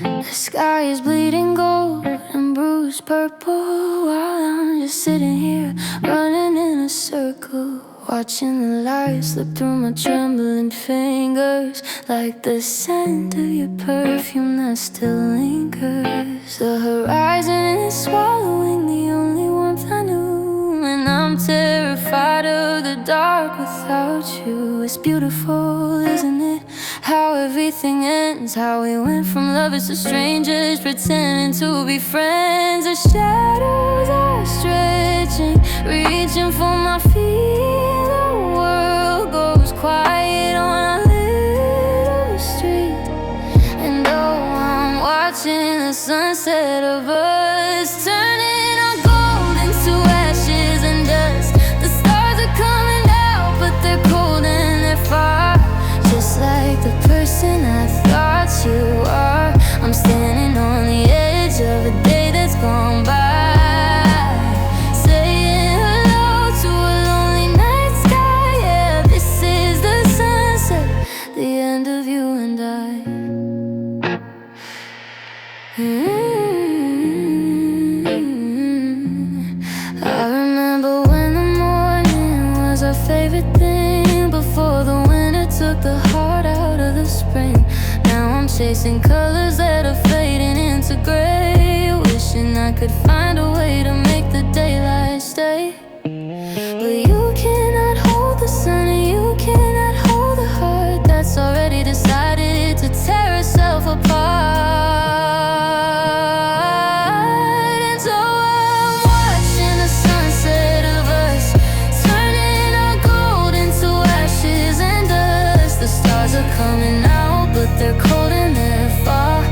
The sky is bleeding gold and bruised purple, while I'm just sitting here running in a circle, watching the light slip through my trembling fingers, like the scent of your perfume that still lingers. The horizon is swallowing the only warmth I knew, and I'm terrified of the dark without you. It's beautiful, isn't it? How everything ends, how we went from lovers to strangers, pretending to be friends. The shadows are stretching, reaching for my feet. The world goes quiet on our little street, and oh, I'm watching the sunset of us turning our gold into ashes and dust. The stars are coming out, but they're cold and they're far, just like the person I thought you are. I'm standing on the edge of a day that's gone by, saying hello to a lonely night sky. Yeah, this is the sunset, the end of you and I. I remember when the morning was our favorite thing, before the winter took the heart out of the spring. Now I'm chasing colors that are fading into gray, wishing I could find a way to make the daylight stay. But you cannot hold the sun, and you cannot hold the heart that's already decided to tear itself apart. And so I'm watching the sunset of us, turning our gold into ashes and dust. The stars are coming out, but they're cold and they're far,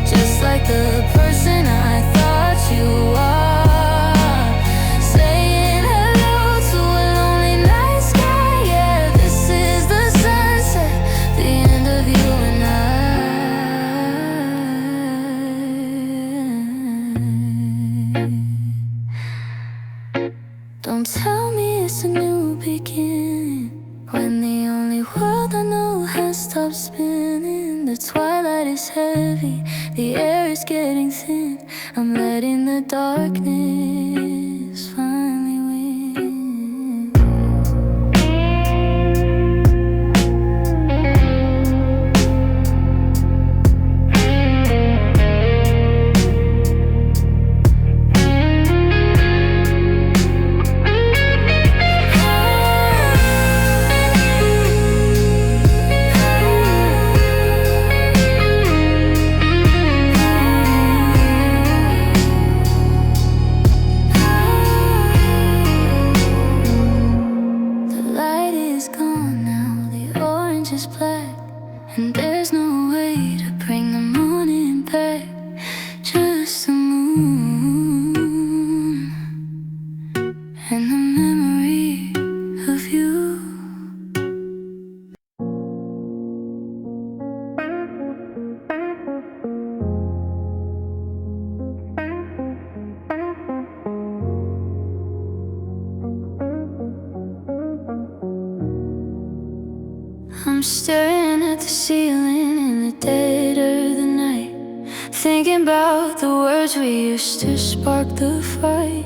just like the person I thought you are. Saying hello to a lonely night sky. Yeah, this is the sunset, the end of you and I. Don't tell me it's a new beginning, when the only world I know has stopped spinning. The twilight is heavy, the air is getting thin. I'm letting the darkness finally win. Is black, and there's no way to bring the morning back. Just the moon and the memory of you. I'm staring at the ceiling in the dead of the night, thinking about the words we used to spark the fight.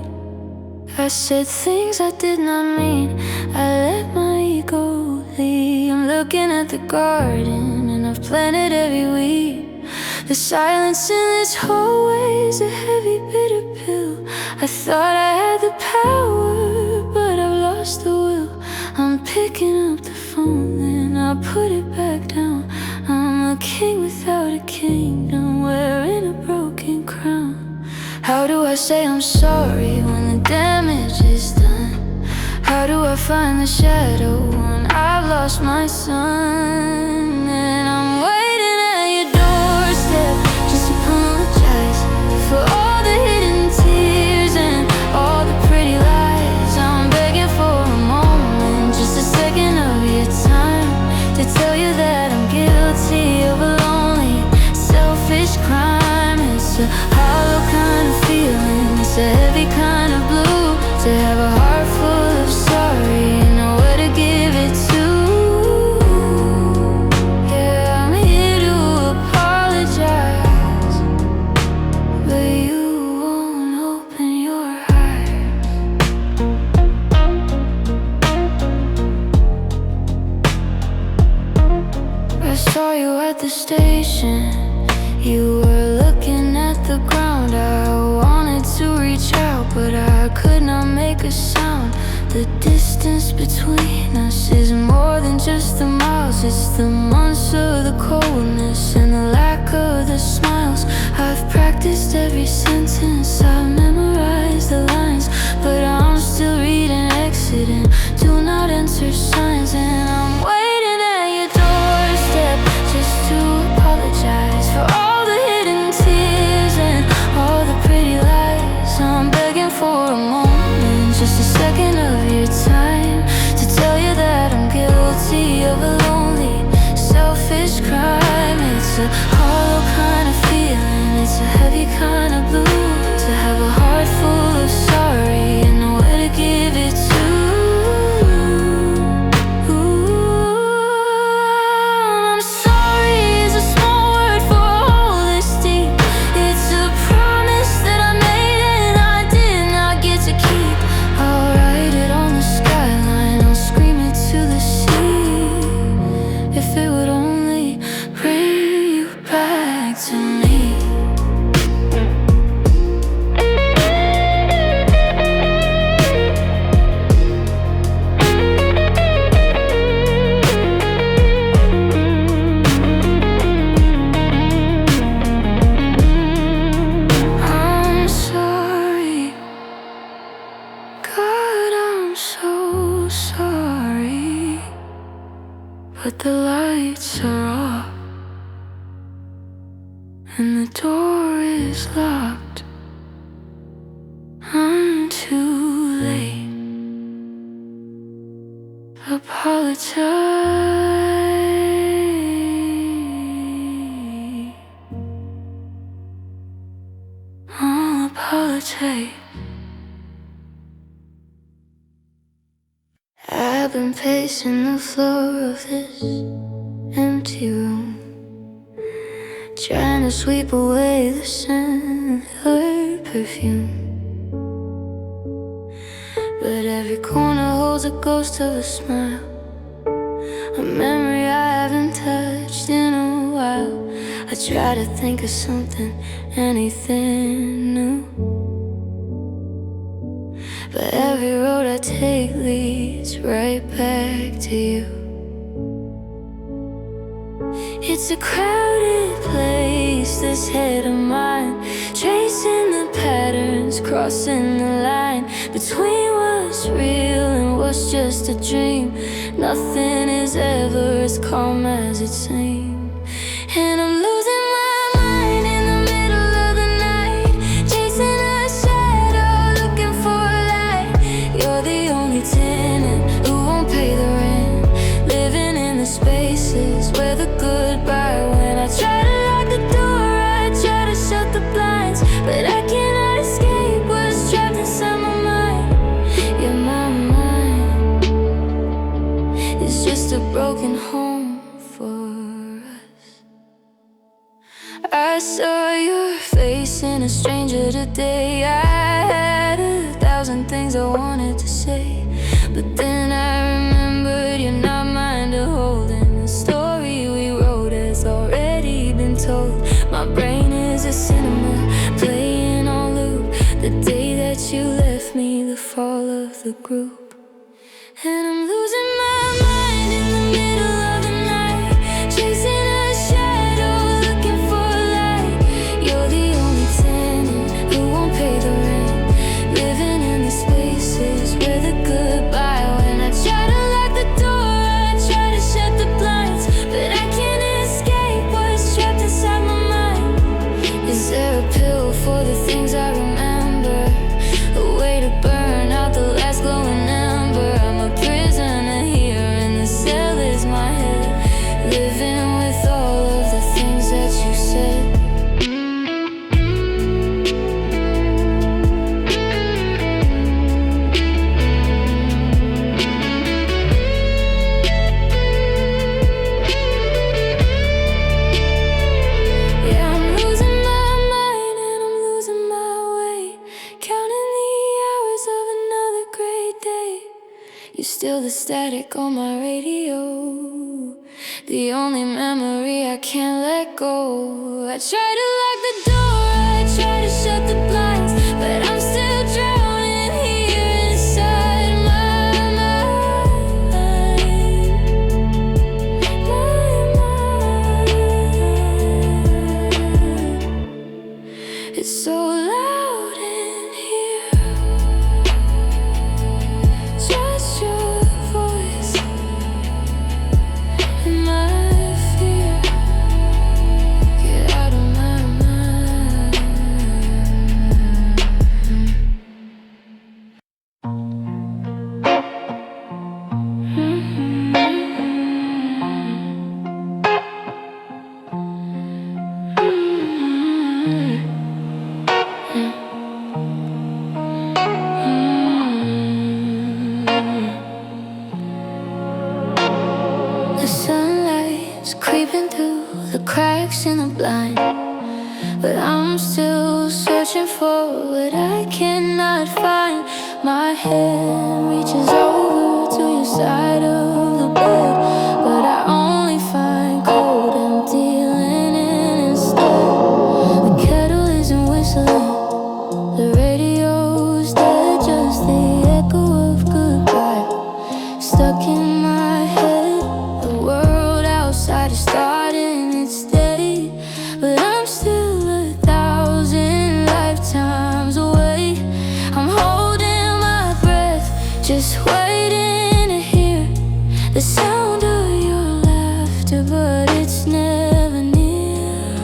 I said things I did not mean, I let my ego lead. I'm looking at the garden and I've planted every weed. The silence in this hallway is a heavy bitter pill. I thought I had the power, but I've lost the will. I'm picking up the phone, then I'll put it back down. I'm a king without a kingdom, wearing a broken crown. How do I say I'm sorry when the damage is done? How do I find the shadow when I've lost my son? And I'm waiting at your doorstep, just apologize for all the hidden tears and all the pretty lies. I'm begging for a moment, just a second of your time, to tell you that I'm guilty of a lonely, selfish crime. It's a hollow kind of feeling, it's a heavy kind of blue, to have a heart full of sorry and nowhere to give it to. Yeah, I'm here to apologize. You were looking at the ground. I wanted to reach out, but I could not make a sound. The distance between us is more than just the miles. It's the months of the coldness and the lack of the smiles. I've practiced every sentence, I've memorized the lines, but I'm still reading exit and do not enter signs. And I'm waiting at your doorstep just to apologize for all the hidden tears and all the pretty lies. I'm begging for a moment, just a second of your time, to tell you that I'm guilty of a lonely, selfish crime. It's a hollow kind of feeling, it's a heavy kind of blue, to have a heart full of sorry and nowhere to give it to. I'm sorry is a small word for a hole this deep. It's a promise that I made and I did not get to keep. I'll write it on the skyline, I'll scream it to the sea. If it would only bring you back to me. I'm sorry, God, I'm so sorry, but the lights are off and the door is locked. I'm too late. Apologize. I'll apologize. I've been pacing the floor of this empty room, trying to sweep away the scent of her perfume. But every corner holds a ghost of a smile, a memory I haven't touched in a while. I try to think of something, anything new, but every road I take leads right back to you. It's a crowded place, this head of mine, tracing the patterns, crossing the line between what's real and what's just a dream. Nothing is ever as calm as it seems. And I'm losing my mind in the middle of the night, chasing a shadow, looking for a light. You're the only tenant who won't pay the rent, living in the spaces where the goodbye went. I try to lock the door, I try to shut the blinds, but I cannot escape what's trapped inside my mind. Yeah, my mind is just a broken home for us. I saw your face in a stranger today. I had 1,000 things I wanted to say, but then I remembered you're not mine to hold, and the story we wrote has already been told. My brain is a cinema playing on loop, the day that you left me, the fall of the group. And I'm losing my mind in the middle of the night, chasing a shadow, looking for a light. You're the only tenant who won't pay the rent, living in the spaces where the goodbye went. I try to lock the door, I try to shut the blinds, but I can't escape what's trapped inside my mind. Is there a pill for the things I remember, a way to burn out the last glowing ember? I'm a prisoner here and the cell is my head, living with all of the things that you said. Yeah, I'm losing my mind and I'm losing my way, counting the hours of another great day. You're still the static on my radio, the only memory I can't let go. I try to lock the door, I try to shut the blinds, but I'm still drowning here inside my mind. It's so loud in here, just your voice and my fear. Get out of my mind. The sunlight's creeping through the cracks in the blind, but I'm still searching for what I cannot find. My hand reaches over to your side of the bed, but I only find cold, empty linen instead. The kettle isn't whistling, the radio's dead, just the echo of goodbye stuck in my head. The world outside is starting its day, but I'm still 1,000 lifetimes away. I'm holding my breath, just waiting to hear the sound of your laughter, but it's never near.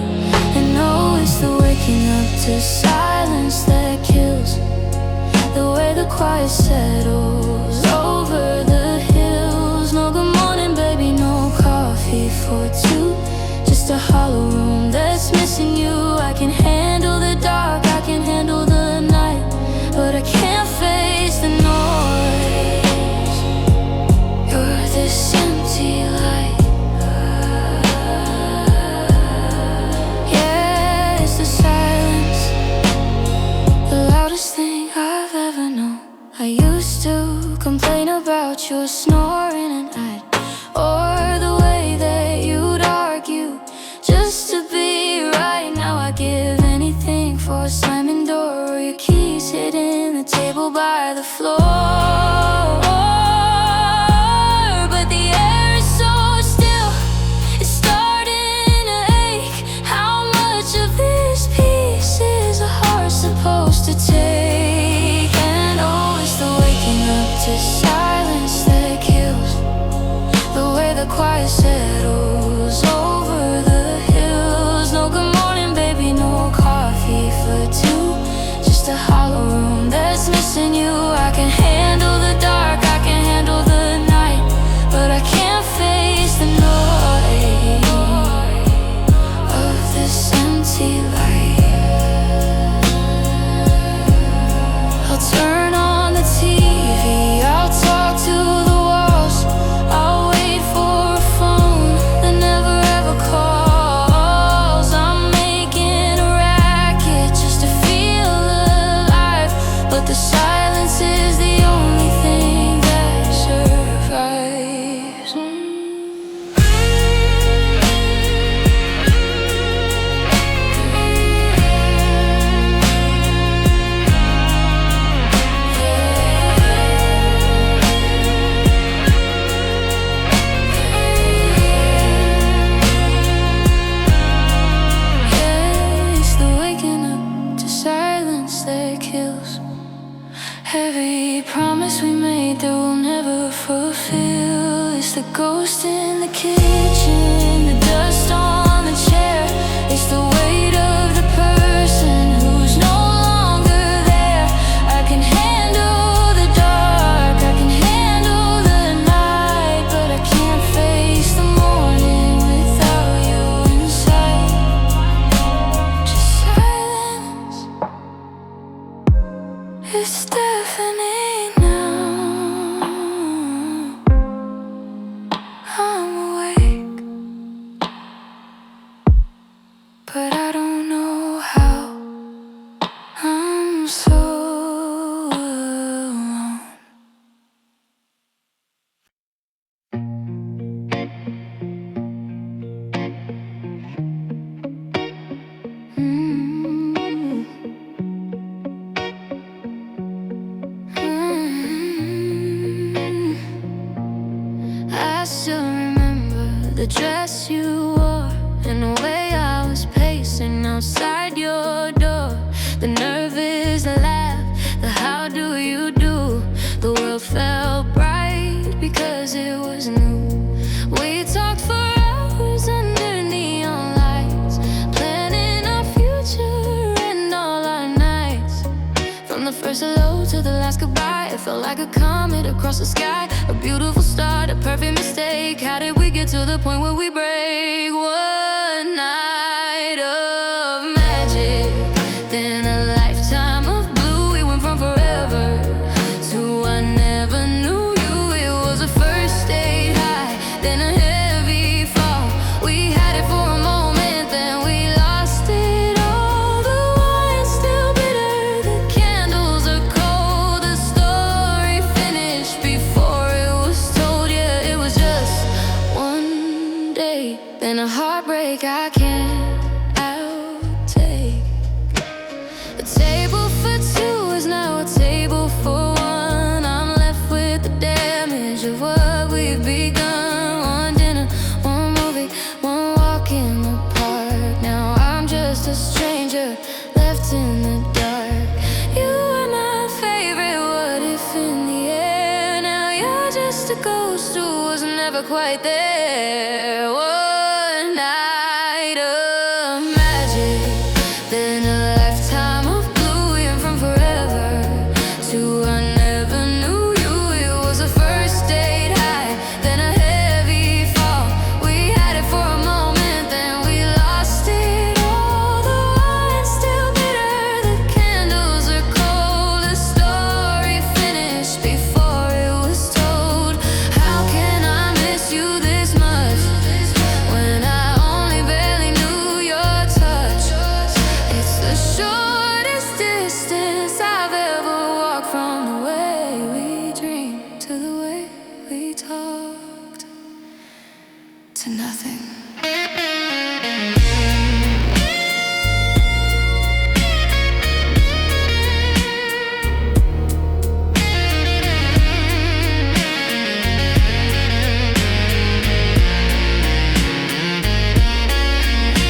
And no, it's the waking up to silence that kills, the way the quiet settles over the hills. No good morning, baby, no coffee for two, just a hollow room that's missing you. I can handle the dark, I can handle the night, but I can't face the noise. You're this empty light. Yeah, it's the silence, the loudest thing I've ever known. I used to complain about your snoring at night, or the way that you'd argue just to be right. Now I give anything for a slamming door or your keys hitting the table by the floor. But the air is so still, it's starting to ache. How much of this piece is a heart supposed to take? And oh, it's the waking up to silence that kills, the way the quiet settles over the hills. No good morning, baby, no coffee for two, just a hollow room that's missing you. I can handle the dark, I can handle the night, but I can't face the noise of this empty light. I'll turn on the TV, I'll talk to the walls, I'll wait for a phone that never ever calls. I'm making a racket just to feel alive, but the silence is the only thing that survives. Yeah, it's the waking up to silence that kills, every promise we made that we'll never fulfill. It's the ghost in the kitchen, the dust on the chair, it's the weight of the person who's no longer there. I can handle the dark, I can handle the night, but I can't face the morning without you inside. Just silence, it's deafening now. I'm awake, but I don't know how. I'm so alone. felt like a comet across the sky, a beautiful start, a perfect mistake. How did we get to the point where we break? One night of magic, then a lifetime of blue. We went from forever to I never knew you. It was a first date high, then a heavy fall. We had it for a moment, then we lost it all. The wine's still bitter, the candles are cold. The story finished before it was told. Yeah, it was just one day, then a heartbreak I can't outtake. A table for two is now a table for one. I'm left with the damage of what we've begun. One dinner, one movie, one walk in the park. Now I'm just a stranger left in the dark. You were my favorite what if in the air. Now you're just a ghost who was never quite there. One night of magic, then a lifetime of blue. We went from forever to I never knew you. It was a first date high, then a heavy fall. We had it for a moment, then we lost it all. The wine's still bitter, the candles are cold. The story finished before it was told. How can I miss you this much when I only barely knew your touch? It's the shortest distance I've ever walked, from the way we dreamed to the way we talked, to nothing.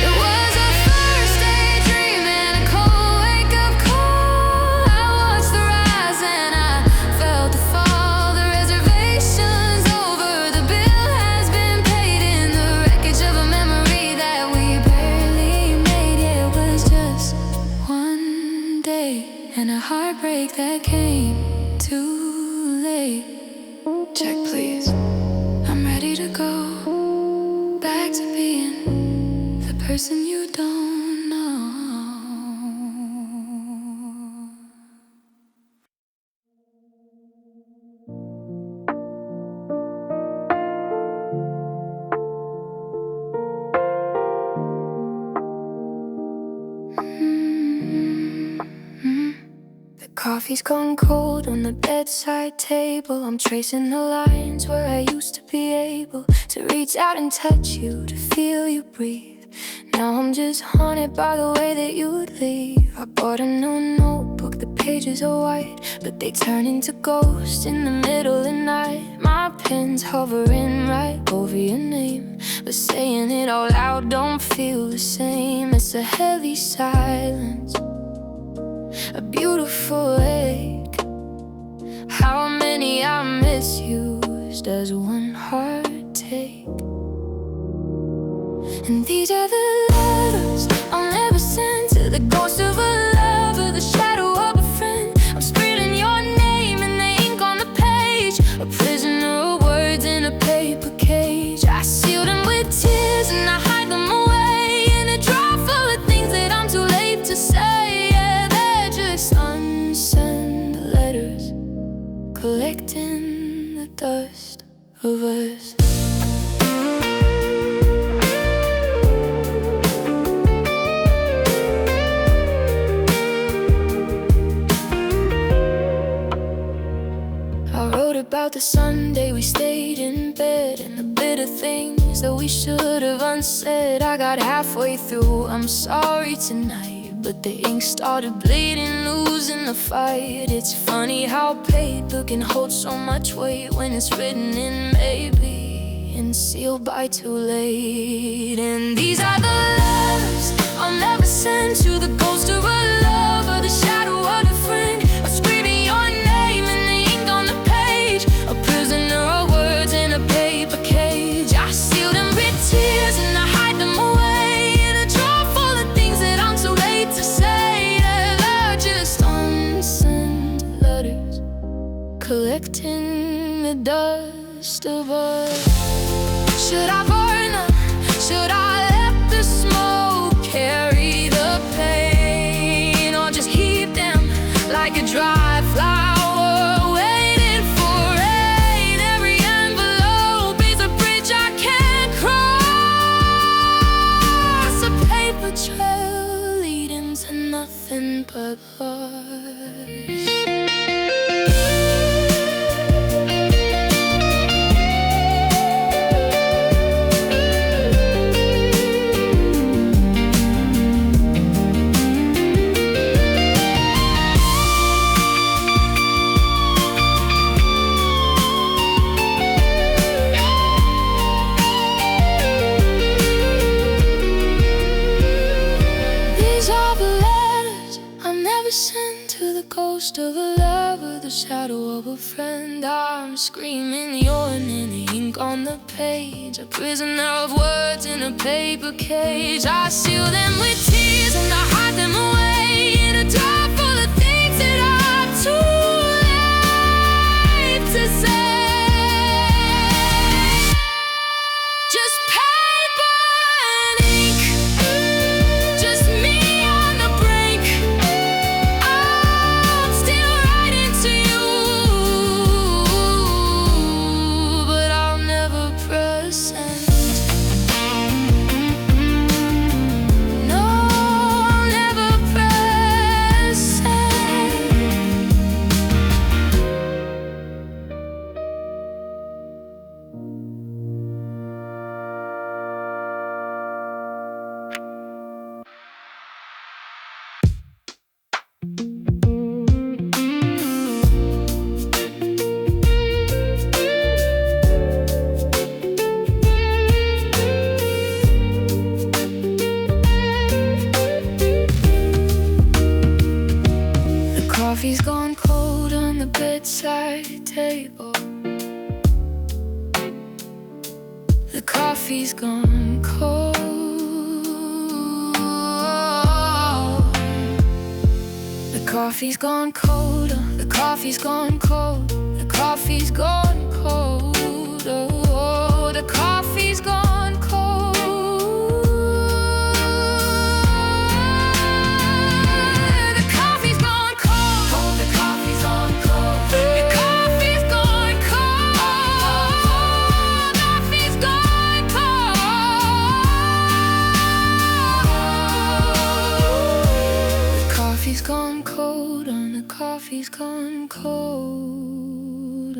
It was a first daydream and a cold wake-up call. I watched the rise and I felt the fall. The reservation's over, the bill has been paid. In the wreckage of a memory that we barely made. It was just one day and a heartbreak that came too late. Check please, I'm ready to go back to being the person you don't know. The coffee's gone cold on the bedside table. I'm tracing the lines where I used to be able to reach out and touch you, to feel you breathe. Now I'm just haunted by the way that you would leave. I bought a new notebook, the pages are white, but they turn into ghosts in the middle of the night. My pen's hovering right over your name, but saying it all loud don't feel the same. It's a heavy silence, a beautiful ache. How many I misused does one heart take? And these are the letters I'll never send to the ghost of a lover, the shadow of a friend. I'm scribbling your name in the ink on the page, a prisoner of words in a paper cage. I seal them with tears and I hide them away in a drawer full of things that I'm too late to say. Yeah, they're just unsent letters collecting the dust of us. About the Sunday we stayed in bed and the bitter things that we should have unsaid. I got halfway through, I'm sorry tonight, but the ink started bleeding, losing the fight. It's funny how paper can hold so much weight when it's written in maybe and sealed by too late. And these are the letters I'll never send to the ghost of a lover, the shadow of a friend. I'm screaming your name in the ink on the page, a prisoner of words in a paper cage. I seal them with tears and I hide them away in a drawer full of things that I'm too late to say. Yeah, they're just unsent letters collecting the dust above. Should I burn them? Should I let the smoke carry the pain? Or just keep them like a dry flower waiting for rain? Every envelope is a bridge I can't cross, a paper trail leading to nothing but loss. Sent to the ghost of a lover, the shadow of a friend. I'm screaming your name, the ink on the page, a prisoner of words in a paper cage. I seal them with tears and I hide them away in a jar full of things that are too late to say. Just paper and ink, just me on the brink. Coffee's gone cold on the bedside table. The coffee's gone cold. The coffee's gone cold. The coffee's gone cold. The coffee's gone cold. Oh, the coffee's gone cold. Coffee's gone cold on the coffee's gone cold.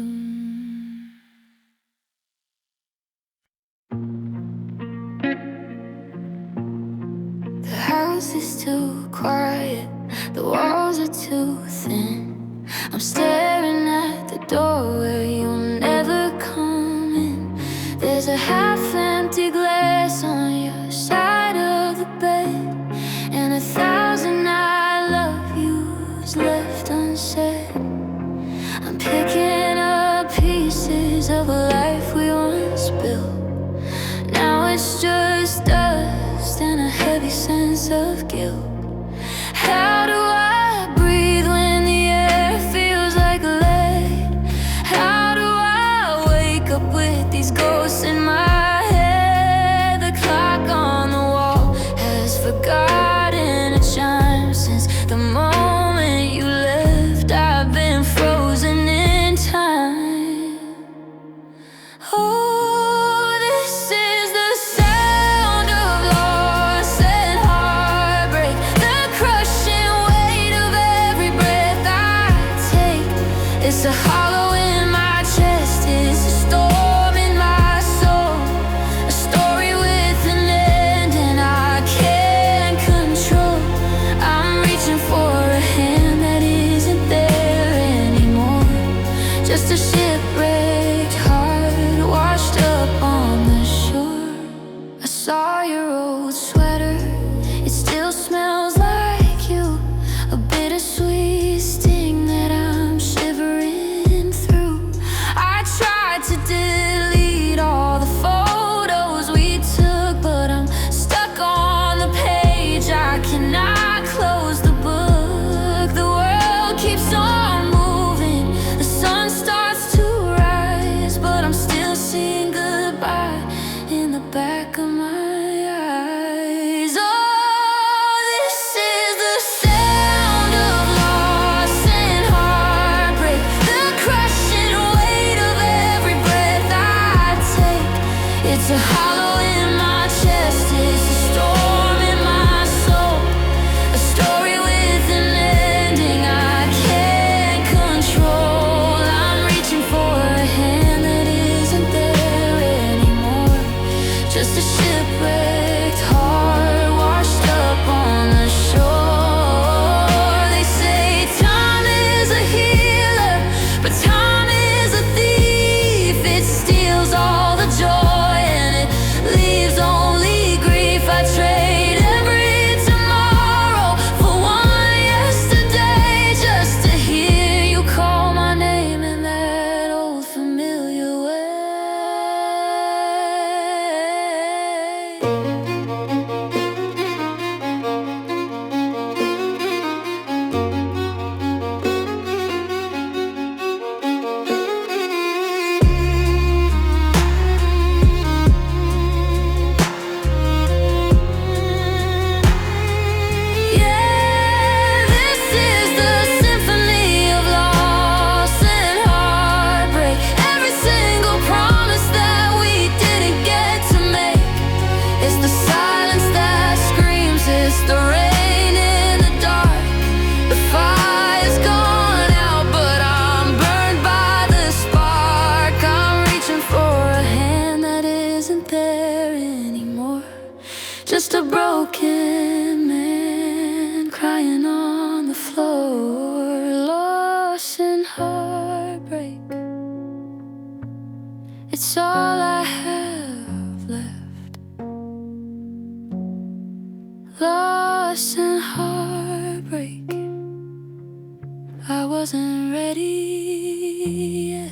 The house is too quiet, the walls are too thin. I'm staring at the doorway, you'll never come in. There's a half-empty glass on your side of the bed, and 1,000 I love yous left unsaid. I'm picking up pieces of a life we once built. Now it's just dust and a heavy sense of guilt. How do I breathe when the air feels like lead? How do I wake up with these ghosts in my head? The clock on the wall has forgotten a chime. Since the moment you left, I've been frozen in time. Oh, this is the sound of loss and heartbreak, the crushing hollow in my chest is a storm in my soul, a story with an ending I can't control. I'm reaching for a hand that isn't there anymore, just a shipwrecked heart washed up on the shore. They say time is a healer, but time is a thief. It steals all the joy and it leaves only grief. I trade every tomorrow for one yesterday, just to hear you call my name in that old familiar way. Just a broken man crying on the floor, lost in heartbreak. It's all I have left, lost in heartbreak. I wasn't ready yet.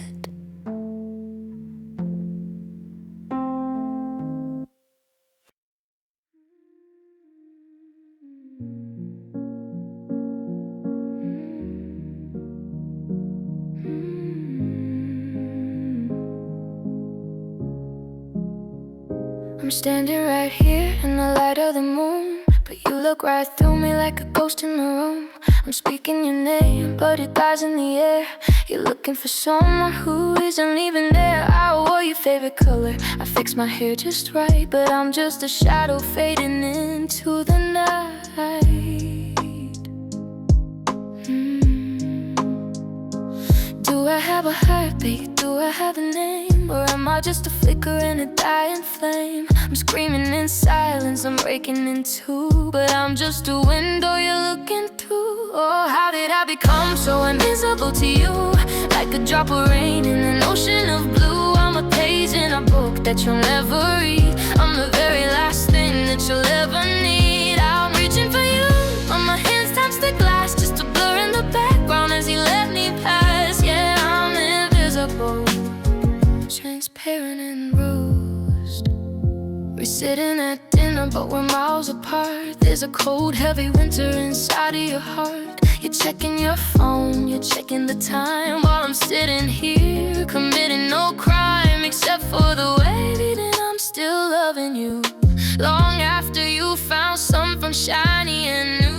I'm standing right here in the light of the moon, but you look right through me like a ghost in the room. I'm speaking your name, but it dies in the air. You're looking for someone who isn't even there. I wore your favorite color, I fixed my hair just right, but I'm just a shadow fading into the night. Do I have a heartbeat? Do I have a name? Or am I just a flicker in a dying flame? I'm screaming in silence, I'm breaking in two, but I'm just a window you're looking through. Oh, how did I become so invisible to you? Like a drop of rain in an ocean of blue. I'm a page in a book that you'll never read. I'm the very last thing that you'll ever need. I'm reaching for you, but my hands touch the glass, just a blur in the background as you let me pass. Yeah, I'm invisible, transparent and bruised. We're sitting at dinner, but we're miles apart. There's a cold, heavy winter inside of your heart. You're checking your phone, you're checking the time, while I'm sitting here, committing no crime, except for the way that I'm still loving you, long after you found something shiny and new.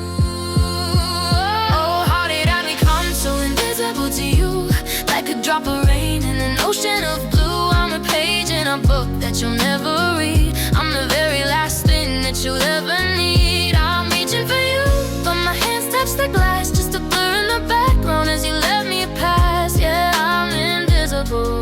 Oh, how did I become so invisible to you? Like a drop of rain in an ocean of blue. I'm a page in a book that you'll never read. I'm the very last thing that you'll ever need. I'm reaching for you, but my hands touch the glass, just a blur in the background as you let me pass. Yeah, I'm invisible.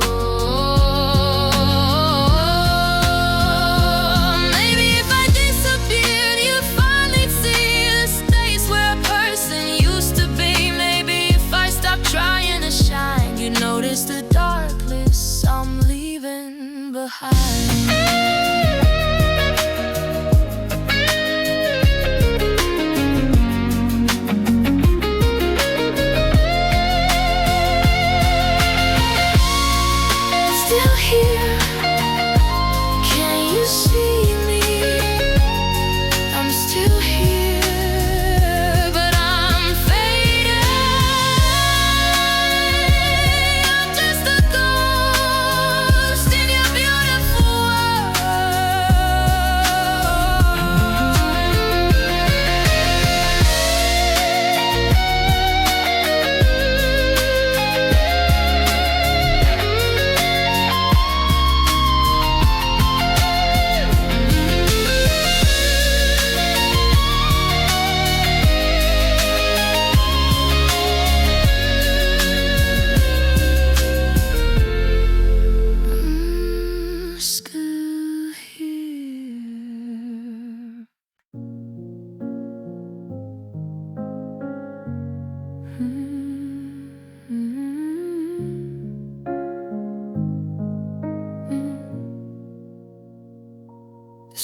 Maybe if I disappeared, you'd finally see the space where a person used to be. Maybe if I stopped trying to shine, you'd notice the dark place I'm leaving behind. Beautiful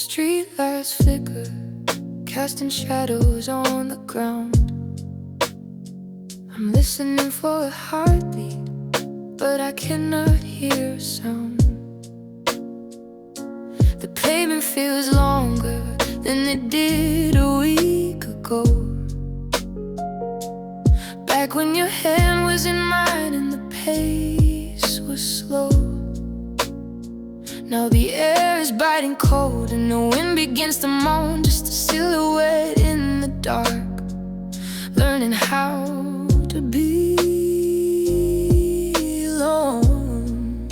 Streetlights flicker, casting shadows on the ground. I'm listening for a heartbeat, but I cannot hear a sound. The pavement feels longer than it did a week ago, back when your hand was in mine and the pace was slow. Now the air is biting cold and the wind begins to moan, just a silhouette in the dark, learning how to be alone.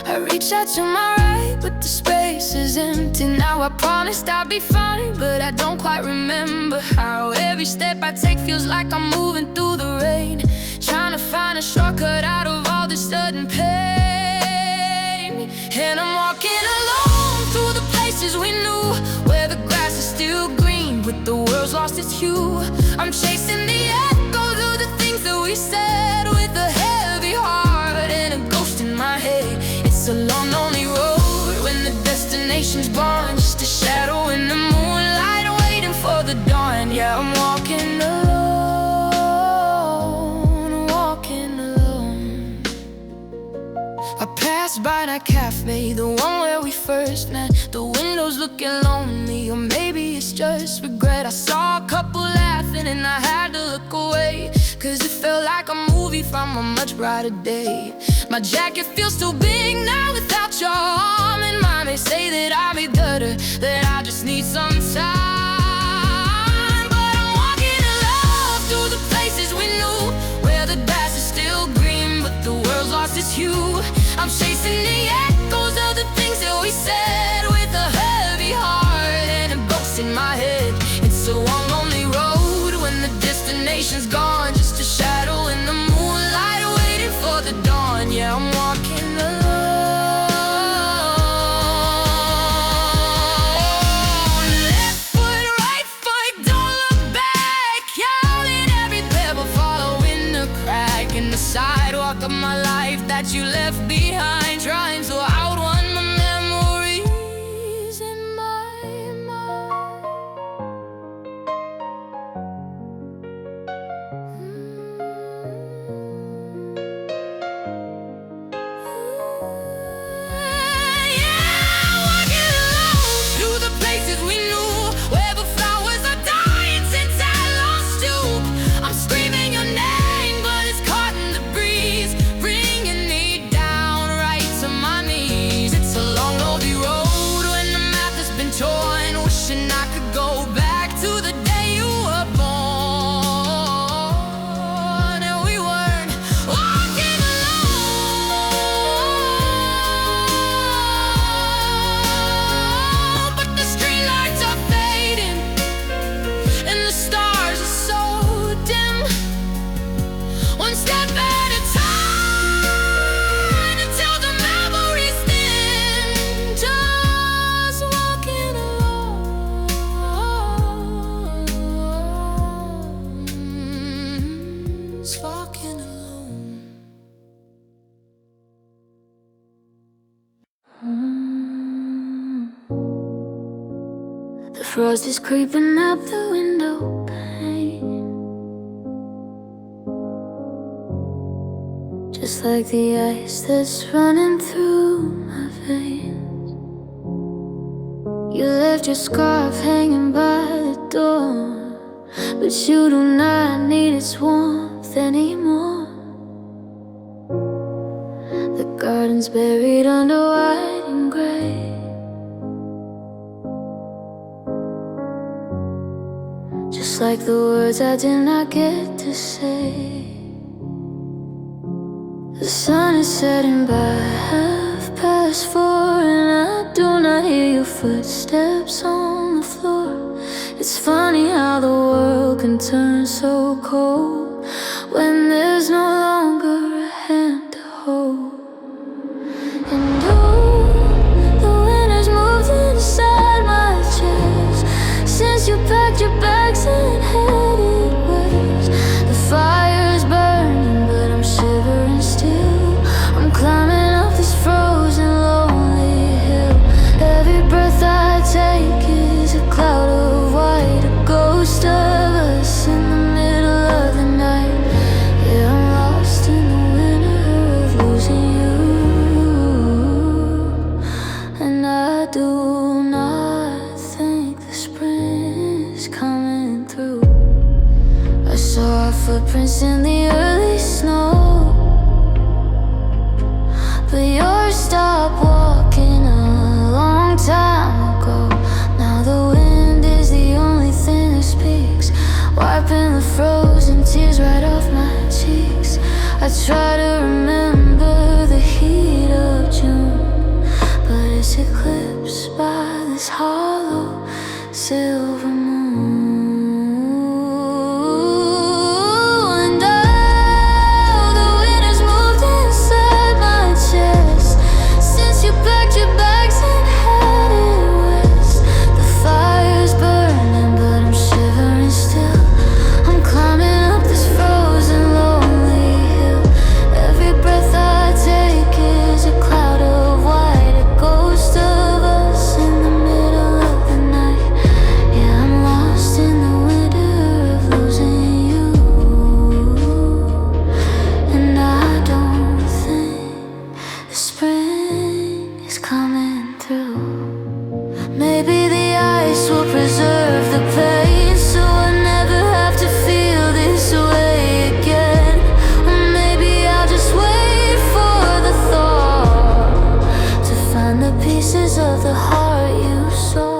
I reach out to my right, but the space is empty now. I promised I'd be fine, but I don't quite remember how. Every step I take feels like I'm moving through the rain, trying to find a shortcut out of all this sudden pain. And I'm walking alone through the places we knew, where the grass is still green, but the world's lost its hue. I'm chasing the echoes of the things that we said, with a heavy heart and a ghost in my head. It's a long, lonely road when the destination's gone, just a shadow in the moonlight waiting for the dawn. Yeah, I'm walking alone, walking alone. I passed by that cafe, the one where we first met. The windows looking lonely, or maybe it's just regret. I saw a couple laughing and I had to look away, cause it felt like a movie from a much brighter day. My jacket feels too big now without your arm in mine. They say that I'll be better, that I just need some time. But I'm walking alone through the places we knew, where the grass is still green, but the world's lost its hue. I'm chasing the echoes of the things that we said, with a heavy heart and a ghost in my head. It's a long, lonely road when the destination's gone, just a shadow in the moonlight waiting for the dawn. Yeah, I'm walking alone. Left foot, right foot, don't look back, counting every pebble following the crack in the sidewalk of my life that you left behind, trying to outrun my memories in my mind. Yeah, walking alone through the places we knew, where the flowers are dying since I lost you. I'm screaming your name, but it's caught in the breeze, bringing me down right to my knees. It's a long, lonely road when the map has been torn, wishing I could go back to the day you were born, and we weren't walking alone. But the streetlights are fading and the stars are so dim. One step at a time until the memories thin. Just walking alone, just walking alone. The frost is creeping up the window pane, just like the ice that's running through my veins. You left your scarf hanging by the door, but you do not need its warmth anymore. The garden's buried under white and gray, just like the words I did not get to say. The sun is setting by 4:30, and I do not hear your footsteps on the floor. It's funny how the world can turn so cold when there's no longer a hand to hold. And oh, the wind has moved inside my chest since you packed your bags and headed west. The fire's burning, but I'm shivering still. I'm climbing up this frozen lonely hill. Every breath through. I saw our footprints in the early snow, but yours stopped walking a long time ago. Now the wind is the only thing that speaks, wiping the frozen tears right off my cheeks. I try to remember the heat of June, but it's eclipsed by this hollow silver moon. And oh, the wind has moved inside my chest since you packed your bags and headed west. The fire's burning, but I'm shivering still. I'm climbing up this frozen, lonely hill. Every breath I take is a cloud of white, a ghost of us in the middle of the night. Yeah, I'm lost in the winter of losing you, and I don't think the spring is coming through. Maybe the ice will preserve the pain, so I never have to feel this way again. Or maybe I'll just wait for the thaw to find the pieces of the heart you saw.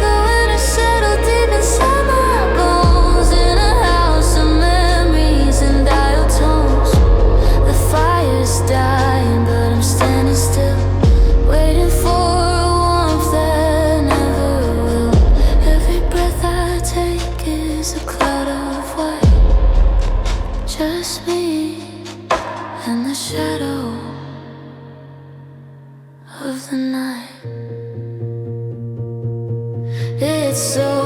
The winter settled deep inside my bones, in a house of memories and dial tones. The fire's dying, but I'm standing still, waiting for a warmth that never will. Every breath I take is a cloud of white, just me and the shadow of the night. It's so